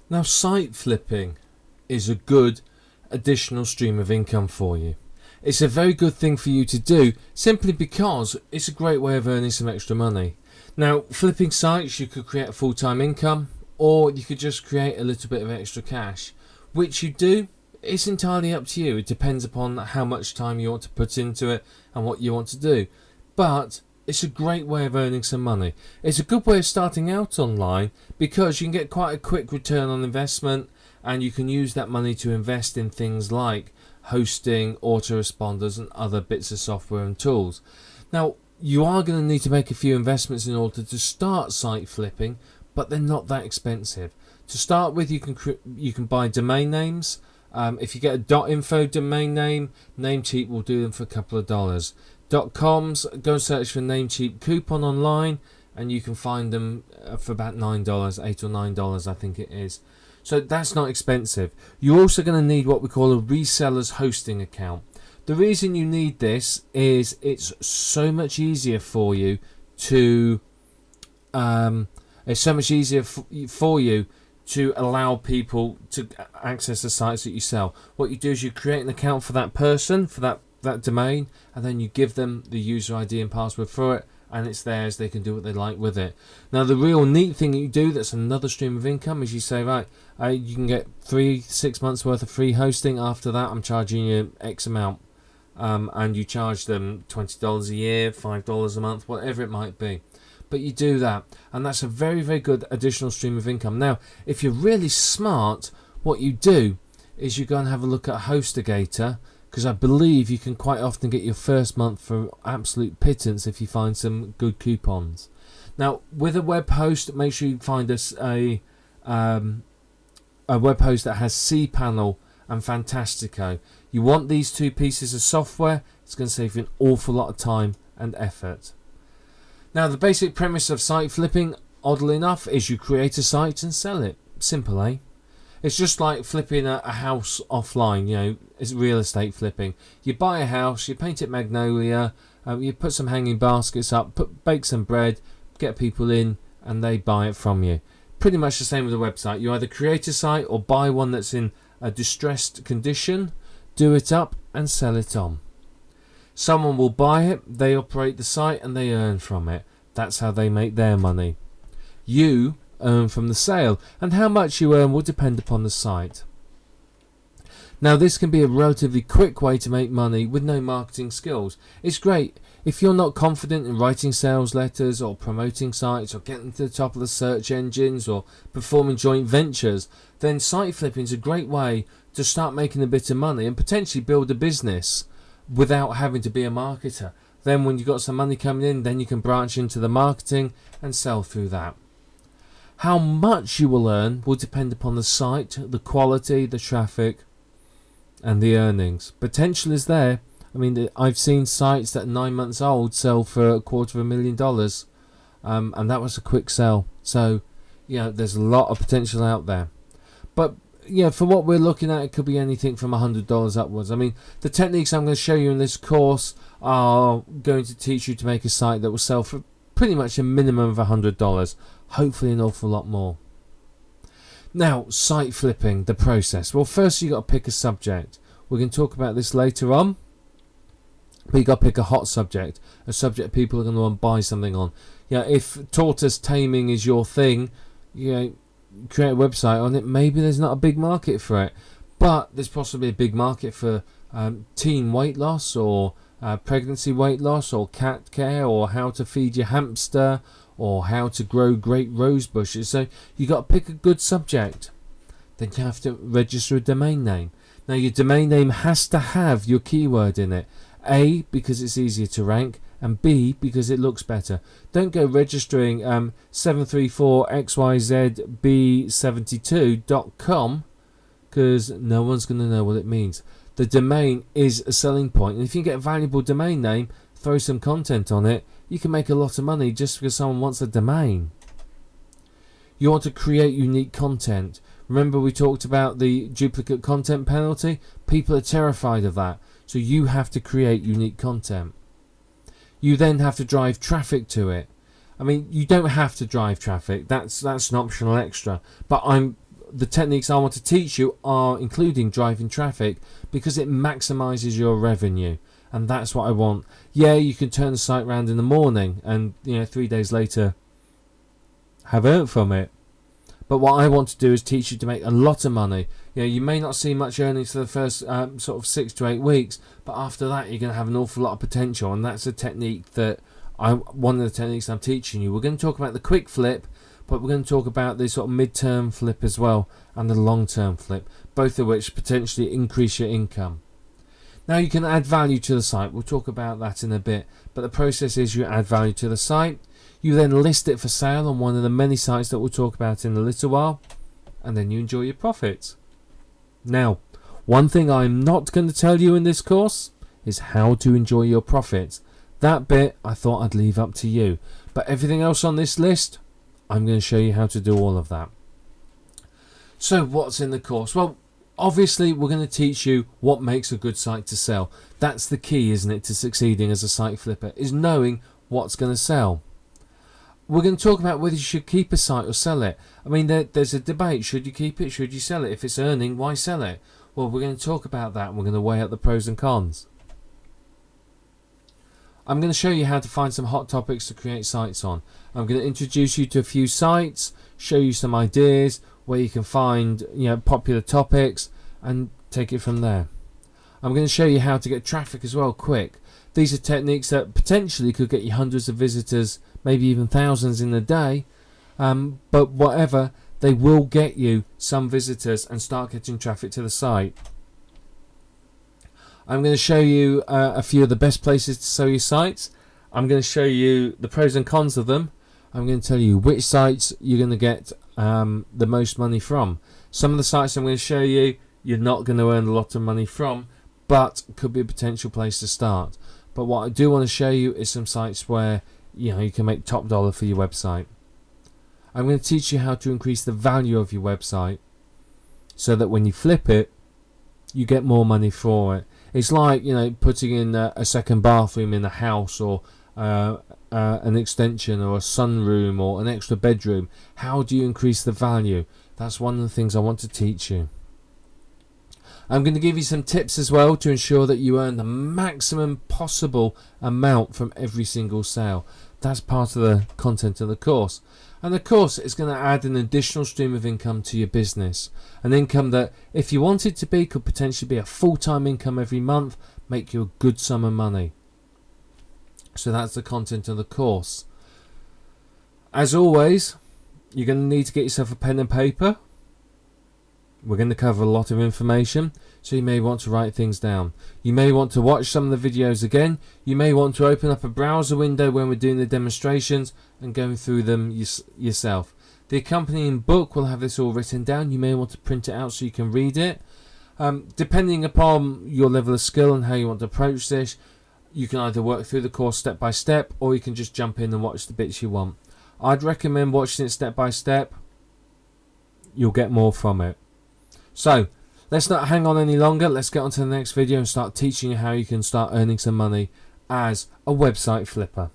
Now, site flipping is a good additional stream of income for you. It's a very good thing for you to do simply because it's a great way of earning some extra money. Now, flipping sites, you could create a full-time income, or you could just create a little bit of extra cash. Which you do, it's entirely up to you. It depends upon how much time you want to put into it and what you want to do. But it's a great way of earning some money. It's a good way of starting out online because you can get quite a quick return on investment, and you can use that money to invest in things like hosting, autoresponders and other bits of software and tools. Now, you are going to need to make a few investments in order to start site flipping, but they're not that expensive. To start with, you can buy domain names. If you get a .info domain name, Namecheap will do them for a couple of dollars. .coms, go and search for Namecheap coupon online, and you can find them for about $9, $8 or $9 I think it is. So that's not expensive. You're also going to need what we call a reseller's hosting account. The reason you need this is it's so much easier for you to allow people to access the sites that you sell. What you do is you create an account for that person, for that domain, and then you give them the user ID and password for it, and it's theirs. They can do what they like with it. Now, the real neat thing that you do that's another stream of income is you say, right, you can get 6 months worth of free hosting. After that, I'm charging you X amount, and you charge them $20 a year, $5 a month, whatever it might be. But you do that, and that's a very, very good additional stream of income. Now, if you're really smart, what you do is you go and have a look at HostGator, because I believe you can quite often get your first month for absolute pittance if you find some good coupons. Now, with a web host, make sure you find us a web host that has cPanel and Fantastico. You want these two pieces of software. It's going to save you an awful lot of time and effort. Now, the basic premise of site flipping, oddly enough, is you create a site and sell it. Simple, eh? It's just like flipping a house offline, you know, it's real estate flipping. You buy a house, you paint it magnolia, you put some hanging baskets up, bake some bread, get people in, and they buy it from you. Pretty much the same with a website. You either create a site or buy one that's in a distressed condition, do it up, and sell it on. Someone will buy it, they operate the site, and they earn from it. That's how they make their money. You earn from the sale, and how much you earn will depend upon the site. Now, this can be a relatively quick way to make money with no marketing skills. It's great if you're not confident in writing sales letters or promoting sites or getting to the top of the search engines or performing joint ventures. Then site flipping is a great way to start making a bit of money and potentially build a business without having to be a marketer. Then when you've got some money coming in, then you can branch into the marketing and sell through that. How much you will earn will depend upon the site, the quality, the traffic, and the earnings. Potential is there. I mean, I've seen sites that are 9 months old sell for $250,000, and that was a quick sell. So, you know, there's a lot of potential out there. But, yeah, for what we're looking at, it could be anything from $100 upwards. I mean, the techniques I'm going to show you in this course are going to teach you to make a site that will sell for pretty much a minimum of $100. Hopefully an awful lot more. Now, site flipping, the process. Well, first you've got to pick a subject. We're going to talk about this later on. But you've got to pick a hot subject. A subject people are going to want to buy something on. Yeah, if tortoise taming is your thing, you know, create a website on it. Maybe there's not a big market for it. But there's possibly a big market for teen weight loss, or pregnancy weight loss, or cat care, or how to feed your hamster, or how to grow great rose bushes. So you got to pick a good subject. Then you have to register a domain name. Now, your domain name has to have your keyword in it. A, because it's easier to rank, and B, because it looks better. Don't go registering 734xyzb72.com, because no one's going to know what it means. The domain is a selling point, and if you get a valuable domain name, throw some content on it, you can make a lot of money just because someone wants a domain. You want to create unique content. Remember we talked about the duplicate content penalty? People are terrified of that. So you have to create unique content. You then have to drive traffic to it. I mean, you don't have to drive traffic. That's an optional extra. But I'm the techniques I want to teach you are including driving traffic, because it maximizes your revenue, and that's what I want. Yeah, you can turn the site around in the morning and 3 days later have earned from it, but what I want to do is teach you to make a lot of money. You may not see much earnings for the first sort of 6 to 8 weeks, but after that you're going to have an awful lot of potential, and that's a technique that one of the techniques I'm teaching you. We're going to talk about the quick flip, but we're going to talk about the sort of mid-term flip as well, and the long-term flip, both of which potentially increase your income. Now you can add value to the site. We'll talk about that in a bit, but the process is you add value to the site, you then list it for sale on one of the many sites that we'll talk about in a little while, and then you enjoy your profits. Now, one thing I'm not going to tell you in this course is how to enjoy your profits. That bit I thought I'd leave up to you, but everything else on this list, I'm going to show you how to do all of that. So what's in the course? Well, obviously we're going to teach you what makes a good site to sell. That's the key, isn't it, to succeeding as a site flipper, is knowing what's going to sell. We're going to talk about whether you should keep a site or sell it. I mean, there's a debate. Should you keep it? Should you sell it? If it's earning, why sell it? Well, we're going to talk about that, and we're going to weigh up the pros and cons. I'm going to show you how to find some hot topics to create sites on. I'm going to introduce you to a few sites, show you some ideas where you can find popular topics, and take it from there. I'm going to show you how to get traffic as well quick. These are techniques that potentially could get you hundreds of visitors, maybe even thousands in a day, but whatever, they will get you some visitors and start getting traffic to the site. I'm going to show you a few of the best places to sell your sites. I'm going to show you the pros and cons of them. I'm going to tell you which sites you're going to get the most money from. Some of the sites I'm going to show you, you're not going to earn a lot of money from, but could be a potential place to start. But what I do want to show you is some sites where you can make top dollar for your website. I'm going to teach you how to increase the value of your website so that when you flip it, you get more money for it. It's like putting in a second bathroom in a house, or an extension, or a sunroom, or an extra bedroom. How do you increase the value? That's one of the things I want to teach you. I'm going to give you some tips as well to ensure that you earn the maximum possible amount from every single sale. That's part of the content of the course. And the course is going to add an additional stream of income to your business. An income that, if you want it to be, could potentially be a full-time income every month, make you a good sum of money. So that's the content of the course. As always, you're going to need to get yourself a pen and paper. We're going to cover a lot of information, so you may want to write things down. You may want to watch some of the videos again. You may want to open up a browser window when we're doing the demonstrations and going through them yourself. The accompanying book will have this all written down. You may want to print it out so you can read it. Depending upon your level of skill and how you want to approach this, you can either work through the course step by step, or you can just jump in and watch the bits you want. I'd recommend watching it step by step. You'll get more from it. So, let's not hang on any longer. Let's get on to the next video and start teaching you how you can start earning some money as a website flipper.